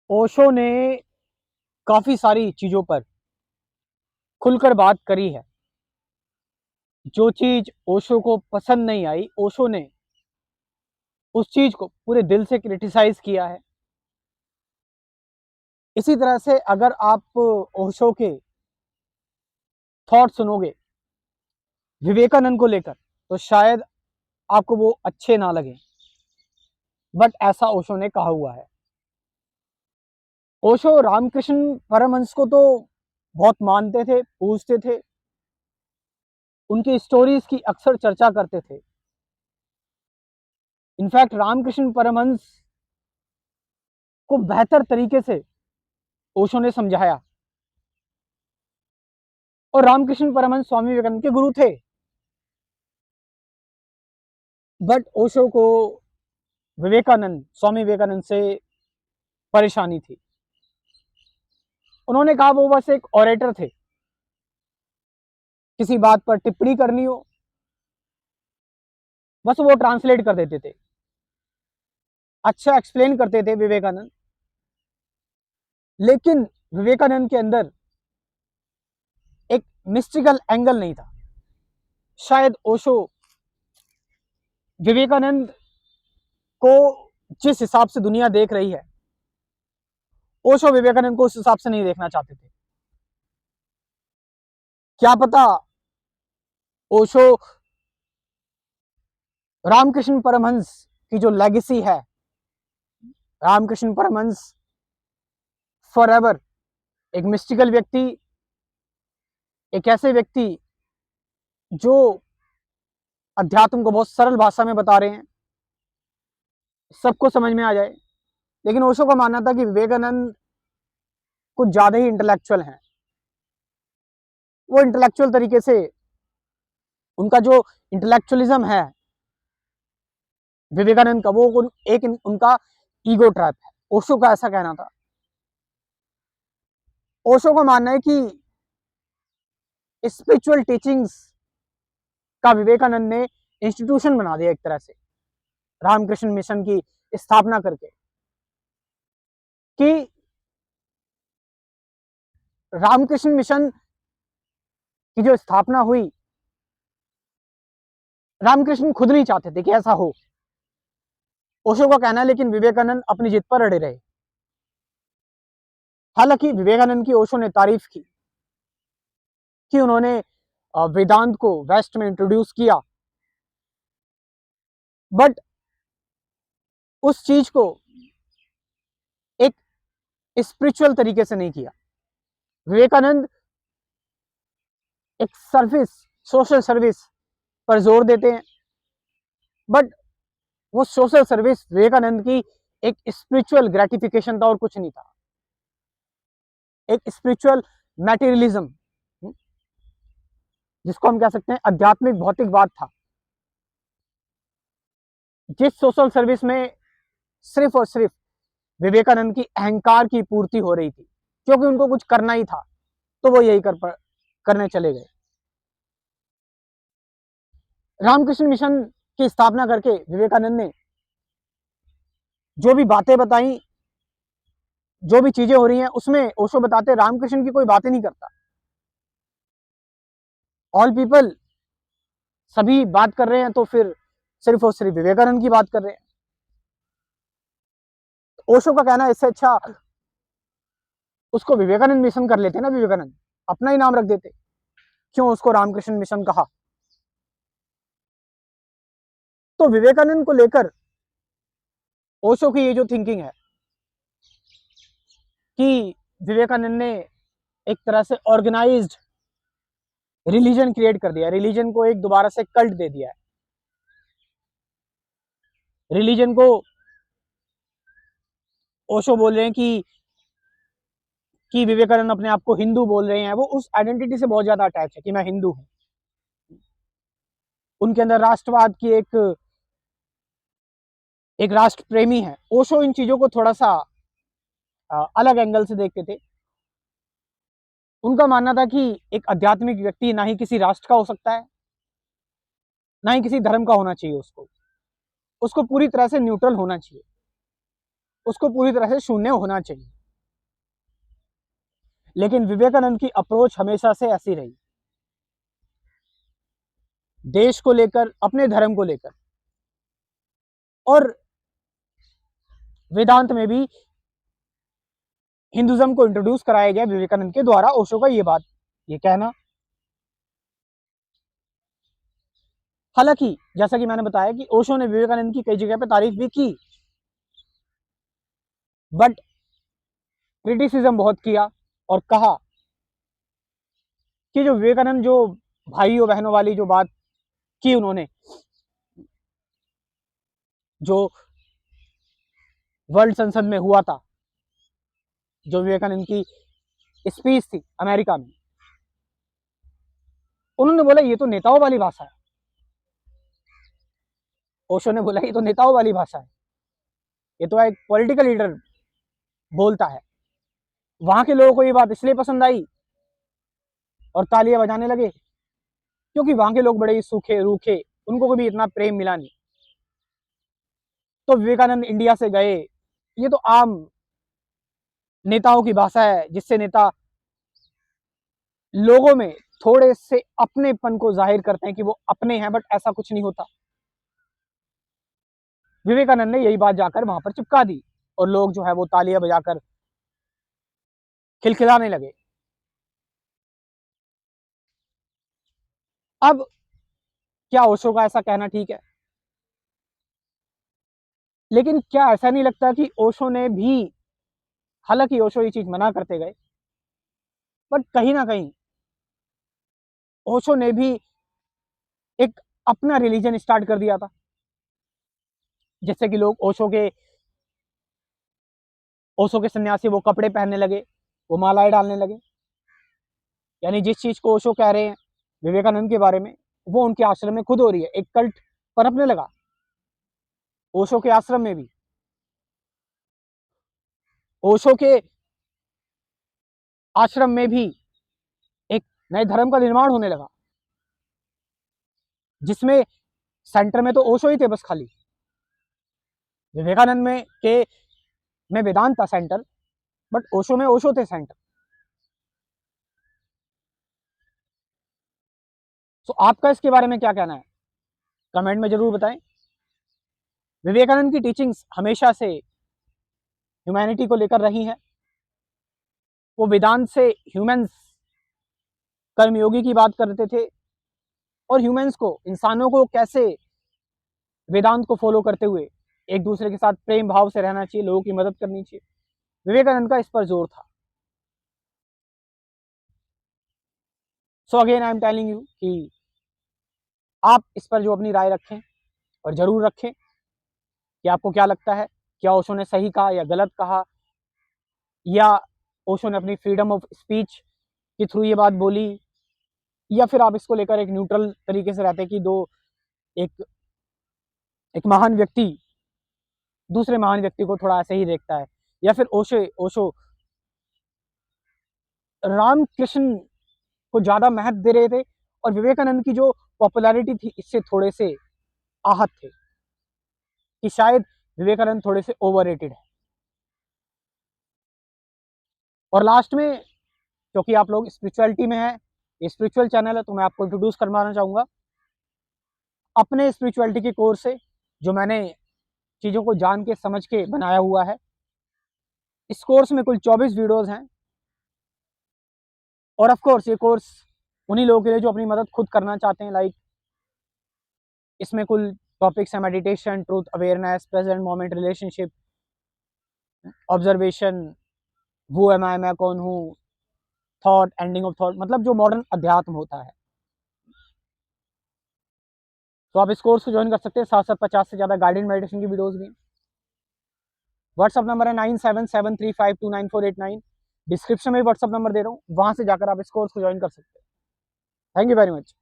ओशो ने काफी सारी चीजों पर खुलकर बात करी है। जो चीज ओशो को पसंद नहीं आई, ओशो ने उस चीज को पूरे दिल से क्रिटिसाइज किया है। इसी तरह से अगर आप ओशो के थॉट सुनोगे विवेकानंद को लेकर तो शायद आपको वो अच्छे ना लगे, बट ऐसा ओशो ने कहा हुआ है। ओशो रामकृष्ण परमहंस को तो बहुत मानते थे, पूजते थे, उनकी स्टोरीज की अक्सर चर्चा करते थे। इनफैक्ट रामकृष्ण परमहंस को बेहतर तरीके से ओशो ने समझाया, और रामकृष्ण परमहंस स्वामी विवेकानंद के गुरु थे। बट ओशो को स्वामी विवेकानंद से परेशानी थी। उन्होंने कहा वो बस एक ऑरेटर थे, किसी बात पर टिप्पणी करनी हो बस वो ट्रांसलेट कर देते थे, अच्छा एक्सप्लेन करते थे विवेकानंद। लेकिन विवेकानंद के अंदर एक मिस्टिकल एंगल नहीं था। शायद ओशो विवेकानंद को जिस हिसाब से दुनिया देख रही है, ओशो विवेकानंद को उस हिसाब से नहीं देखना चाहते थे। क्या पता ओशो रामकृष्ण परमहंस की जो लेगेसी है, रामकृष्ण परमहंस फॉरएवर एक मिस्टिकल व्यक्ति, एक ऐसे व्यक्ति जो अध्यात्म को बहुत सरल भाषा में बता रहे हैं, सबको समझ में आ जाए। लेकिन ओशो का मानना था कि विवेकानंद कुछ ज्यादा ही इंटेलेक्चुअल हैं। वो इंटेलेक्चुअल तरीके से उनका जो इंटेलेक्चुअलिज्म है विवेकानंद का, वो एक उनका ईगो ट्रैप है। ओशो का ऐसा कहना था। ओशो का मानना है कि स्पिरिचुअल टीचिंग्स का विवेकानंद ने इंस्टीट्यूशन बना दिया एक तरह से, रामकृष्ण मिशन की स्थापना करके, कि रामकृष्ण मिशन की जो स्थापना हुई, रामकृष्ण खुद नहीं चाहते थे कि ऐसा हो, ओशो का कहना है। लेकिन विवेकानंद अपनी जिद पर अड़े रहे। हालांकि विवेकानंद की ओशो ने तारीफ की कि उन्होंने वेदांत को वेस्ट में इंट्रोड्यूस किया, बट उस चीज को एक स्पिरिचुअल तरीके से नहीं किया। विवेकानंद एक सर्विस, सोशल सर्विस पर जोर देते हैं, बट वो सोशल सर्विस विवेकानंद की एक स्पिरिचुअल ग्रेटिफिकेशन था और कुछ नहीं था, एक स्पिरिचुअल मैटेरियलिज्म, जिसको हम कह सकते हैं आध्यात्मिक भौतिकवाद था। जिस सोशल सर्विस में सिर्फ और सिर्फ विवेकानंद की अहंकार की पूर्ति हो रही थी, क्योंकि उनको कुछ करना ही था, तो वो यही करने चले गए। रामकृष्ण मिशन की स्थापना करके विवेकानंद ने जो भी बातें बताई, जो भी चीजें हो रही हैं, उसमें ओशो बताते रामकृष्ण की कोई बातें नहीं करता, ऑल पीपल सभी बात कर रहे हैं, तो फिर सिर्फ और सिर्फ विवेकानंद की बात कर रहे हैं। ओशो का कहना है इससे अच्छा उसको विवेकानंद मिशन कर लेते ना, विवेकानंद अपना ही नाम रख देते, क्यों उसको रामकृष्ण मिशन कहा। तो विवेकानंद को लेकर ओशो की ये जो थिंकिंग है कि विवेकानंद ने एक तरह से ऑर्गेनाइज्ड रिलीजन क्रिएट कर दिया, रिलीजन को एक दोबारा से कल्ट दे दिया है, रिलीजन को ओशो बोल रहे हैं कि विवेकानंद अपने आप को हिंदू बोल रहे हैं। वो उस आइडेंटिटी से बहुत ज्यादा अटैच है कि मैं हिंदू हूं। उनके अंदर राष्ट्रवाद की एक राष्ट्र प्रेमी है। ओशो इन चीजों को थोड़ा सा अलग एंगल से देखते थे। उनका मानना था कि एक आध्यात्मिक व्यक्ति ना ही किसी राष्ट्र का हो सकता है, ना ही किसी धर्म का होना चाहिए। उसको पूरी तरह से न्यूट्रल होना चाहिए, उसको पूरी तरह से शून्य होना चाहिए। लेकिन विवेकानंद की अप्रोच हमेशा से ऐसी रही, देश को लेकर, अपने धर्म को लेकर। और वेदांत में भी हिंदुज्म को इंट्रोड्यूस कराया गया विवेकानंद के द्वारा। ओशो का ये कहना, हालांकि जैसा कि मैंने बताया कि ओशो ने विवेकानंद की कई जगह पे तारीफ भी की, बट क्रिटिसिज्म बहुत किया और कहा कि जो विवेकानंद जो भाइयों बहनों वाली जो बात की उन्होंने, जो वर्ल्ड संसद में हुआ था, जो विवेकानंद की स्पीच थी अमेरिका में, उन्होंने बोला ये तो नेताओं वाली भाषा है। ओशो ने बोला ये तो नेताओं वाली भाषा है, ये तो एक पॉलिटिकल लीडर बोलता है। वहां के लोगों को ये बात इसलिए पसंद आई और तालियां बजाने लगे क्योंकि वहां के लोग बड़े ही सूखे रूखे, उनको कभी इतना प्रेम मिला नहीं। तो विवेकानंद इंडिया से गए, ये तो आम नेताओं की भाषा है, जिससे नेता लोगों में थोड़े से अपनेपन को जाहिर करते हैं कि वो अपने हैं, बट ऐसा कुछ नहीं होता। विवेकानंद ने यही बात जाकर वहां पर चिपका दी और लोग जो है वो तालियां बजाकर खिलखिलाने लगे। अब क्या ओशो का ऐसा कहना ठीक है? लेकिन क्या ऐसा नहीं लगता कि ओशो ने भी, हालांकि ओशो ये चीज मना करते गए, बट कहीं ना कहीं ओशो ने भी एक अपना रिलीजन स्टार्ट कर दिया था, जिससे कि लोग ओशो के सन्यासी वो कपड़े पहनने लगे, वो मालाएं डालने लगे। यानी जिस चीज को ओशो कह रहे हैं विवेकानंद के बारे में, वो उनके आश्रम में खुद हो रही है। एक कल्ट पनपने लगा ओशो के आश्रम में भी। ओशो के आश्रम में भी एक नए धर्म का निर्माण होने लगा, जिसमें सेंटर में तो ओशो ही थे बस खाली। विवेकानंद में वेदांत था सेंटर, बट ओशो में ओशो थे सेंटर। तो आपका इसके बारे में क्या कहना है, कमेंट में जरूर बताएं। विवेकानंद की टीचिंग्स हमेशा से ह्यूमैनिटी को लेकर रही हैं। वो वेदांत से ह्यूमंस, कर्मयोगी की बात करते थे, और ह्यूमंस को, इंसानों को कैसे वेदांत को फॉलो करते हुए एक दूसरे के साथ प्रेम भाव से रहना चाहिए, लोगों की मदद करनी चाहिए। विवेकानंद का इस पर जोर था। So again I am telling you कि आप इस पर जो अपनी राय रखें, और जरूर रखें कि आपको क्या लगता है, क्या ओशो ने सही कहा या गलत कहा, या ओशो ने अपनी फ्रीडम ऑफ स्पीच के थ्रू ये बात बोली, या फिर आप इसको लेकर एक न्यूट्रल तरीके से रहते कि एक एक महान व्यक्ति दूसरे महान व्यक्ति को थोड़ा ऐसे ही देखता है, या फिर ओशो रामकृष्ण को ज्यादा महत्व दे रहे थे और विवेकानंद की जो पॉपुलैरिटी थी इससे थोड़े से आहत थे कि शायद विवेकानंद थोड़े से ओवररेटेड है। और लास्ट में, क्योंकि आप लोग स्पिरिचुअलिटी में है, ये स्पिरिचुअल चैनल है, तो मैं आपको इंट्रोड्यूस करवाना चाहूंगा अपने स्पिरिचुअलिटी के कोर्स से, जो मैंने चीज़ों को जान के समझ के बनाया हुआ है। इस कोर्स में कुल 24 वीडियोस हैं, और ऑफ कोर्स ये कोर्स उन्हीं लोगों के लिए जो अपनी मदद खुद करना चाहते हैं। लाइक इसमें कुल टॉपिक्स हैं meditation, truth awareness, present moment, relationship, observation, वो है मैं कौन हूँ, थॉट, एंडिंग ऑफ थॉट, मतलब जो मॉडर्न अध्यात्म होता है। तो आप इस कोर्स को ज्वाइन कर सकते हैं। 750 से ज़्यादा गाइडेड मेडिटेशन की वीडियोस भी। व्हाट्सअप नंबर है 9773529489। डिस्क्रिप्शन में व्हाट्सअप नंबर दे रहा हूँ, वहां से जाकर आप इस कोर्स को ज्वाइन कर सकते हैं। Thank you very much.